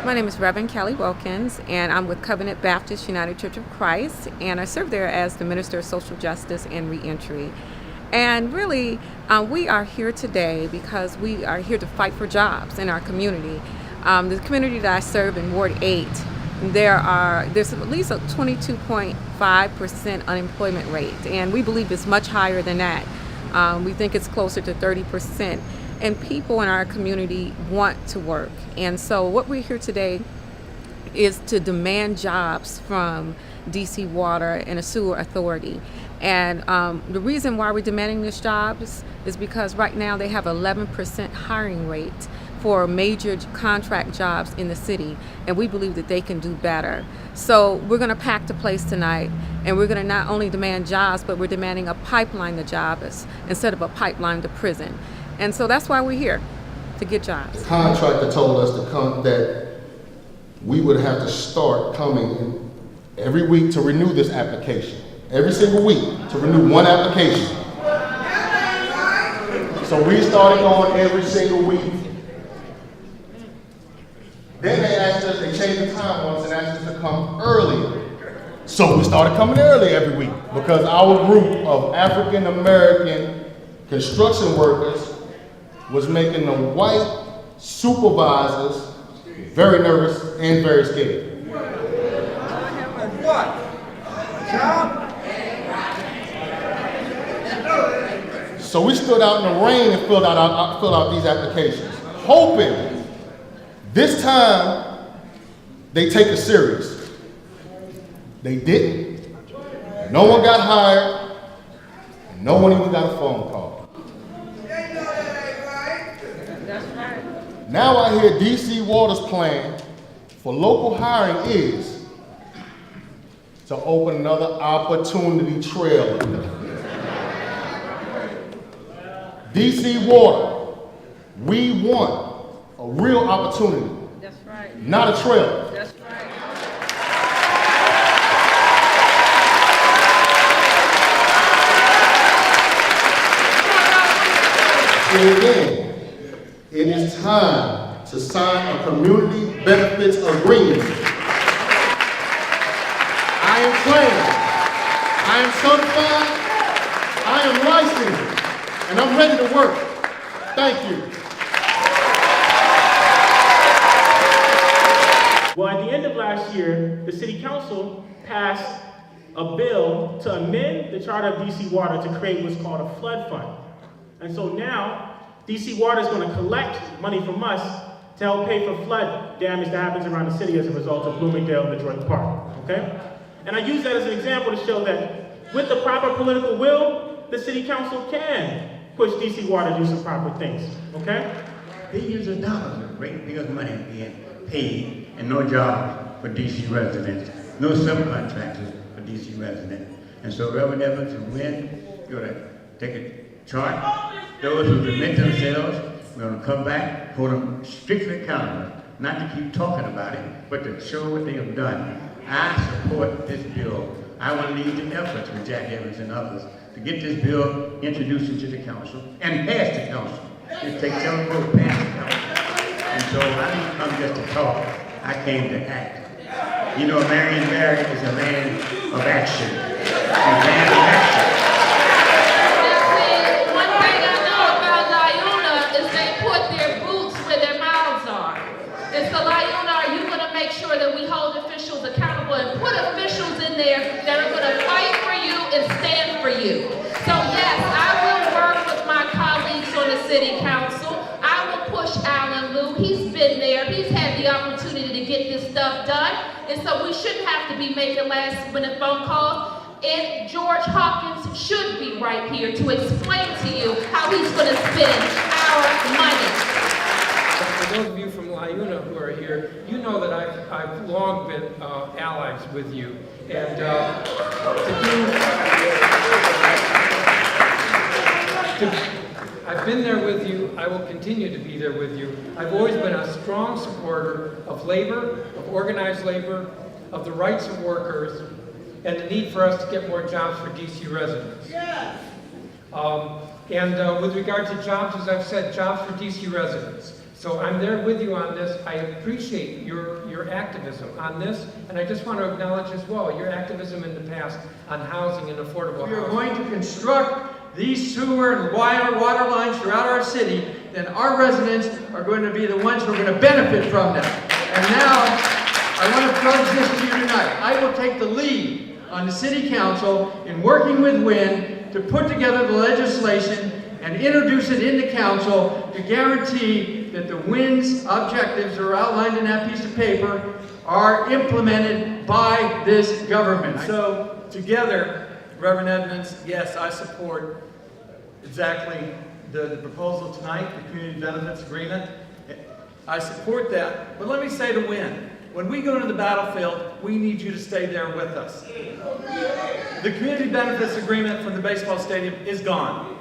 My name is Reverend Kelly Wilkins, and I'm with Covenant Baptist United Church of Christ, and I serve there as the Minister of Social Justice and Reentry. And really, we are here today because we are here to fight for jobs in our community. The community that I serve in Ward 8, there's at least a 22.5% unemployment rate, and we believe it's much higher than that. We think it's closer to 30%. And people in our community want to work. And so what we're here today is to demand jobs from DC Water and the Sewer Authority. And the reason why we're demanding these jobs is because right now they have 11% hiring rate for major contract jobs in the city, and we believe that they can do better. So we're going to pack the place tonight, and we're going to not only demand jobs, but we're demanding a pipeline to jobs instead of a pipeline to prison. And so that's why we're here, to get jobs. The contractor told us to come, that we would have to start coming in every week to renew this application. Every single week to renew one application. So we started going every single week. Then they asked us, they changed the time once and asked us to come earlier. So we started coming early every week because our group of African American construction workers was making the white supervisors very nervous and very scared. What? Job? So we stood out in the rain and filled out these applications, hoping this time they take us serious. They didn't. No one got hired, and no one even got a phone call. Now I hear DC Water's plan for local hiring is to open another opportunity trailer. DC Water, we want a real opportunity. That's right. Not a trailer. That's right. And again, it is time to sign a community benefits agreement. I am trained, I am certified, I am licensed, and I'm ready to work. Thank you. Well, at the end of last year, the City Council passed a bill to amend the charter of DC Water to create what's called a flood fund. And so now, DC Water is going to collect money from us to help pay for flood damage that happens around the city as a result of Bloomingdale and Detroit Park, okay? And I use that as an example to show that with the proper political will, the City Council can push DC Water to do some proper things, okay? Billions of dollars of great deal of money being paid and no job for DC residents, no subcontractors for DC residents. And so Reverend Evans and Wynn, you're going to take a chart. Those who commit themselves, we're going to come back, hold them strictly accountable, not to keep talking about it, but to show what they have done. I support this bill. I will lead the efforts with Jack Evans and others to get this bill introduced into the council and passed the council. It takes several votes to pass the council. And so I didn't come just to talk, I came to act. You know, Marion Barry is a man of action. A man of action. One thing I know about LiUNA is they put their boots where their mouths are. And so LiUNA, are you going to make sure that we hold officials accountable and put officials in there that are going to fight for you and stand for you? So yes, I will work with my colleagues on the City Council. I will push Alan Liu. He's been there. He's had the opportunity to get this stuff done. And so we shouldn't have to be making last-minute phone calls. And George Hawkins should be right here to explain to you how he's going to spend our money. For those of you from LiUNA who are here, you know that I've long been allies with you. And I've been there with you. I will continue to be there with you. I've always been a strong supporter of labor, of organized labor, of the rights of workers, and the need for us to get more jobs for DC residents. Yes. With regard to jobs, as I've said, jobs for DC residents. So I'm there with you on this. I appreciate your activism on this, and I just want to acknowledge as well your activism in the past on housing and affordable We are housing. going to construct these sewer and water lines throughout our city, then our residents are going to be the ones who are going to benefit from them. And now, I want to pledge this to you tonight. I will take the lead on the City Council in working with WIN to put together the legislation and introduce it into Council to guarantee that the WIN's objectives that are outlined in that piece of paper are implemented by this government. So, together, Reverend Edmonds, yes, I support exactly the proposal tonight, the Community Benefits Agreement. I support that, but let me say to WIN, when we go to the battlefield, we need you to stay there with us. The Community Benefits Agreement from the baseball stadium is gone.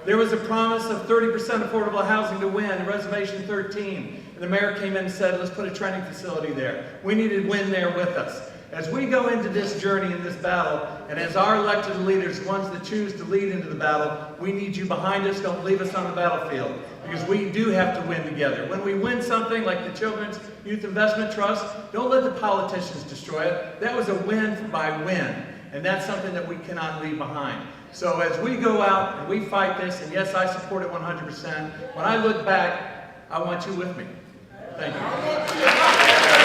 There was a promise of 30% affordable housing to WIN, Reservation 13, and the mayor came in and said, let's put a training facility there. We needed WIN there with us. As we go into this journey, in this battle, and as our elected leaders, ones that choose to lead into the battle, we need you behind us. Don't leave us on the battlefield, because we do have to win together. When we win something like the Children's Youth Investment Trust, don't let the politicians destroy it. That was a win by win, and that's something that we cannot leave behind. So as we go out and we fight this, and yes, I support it 100%, when I look back, I want you with me. Thank you.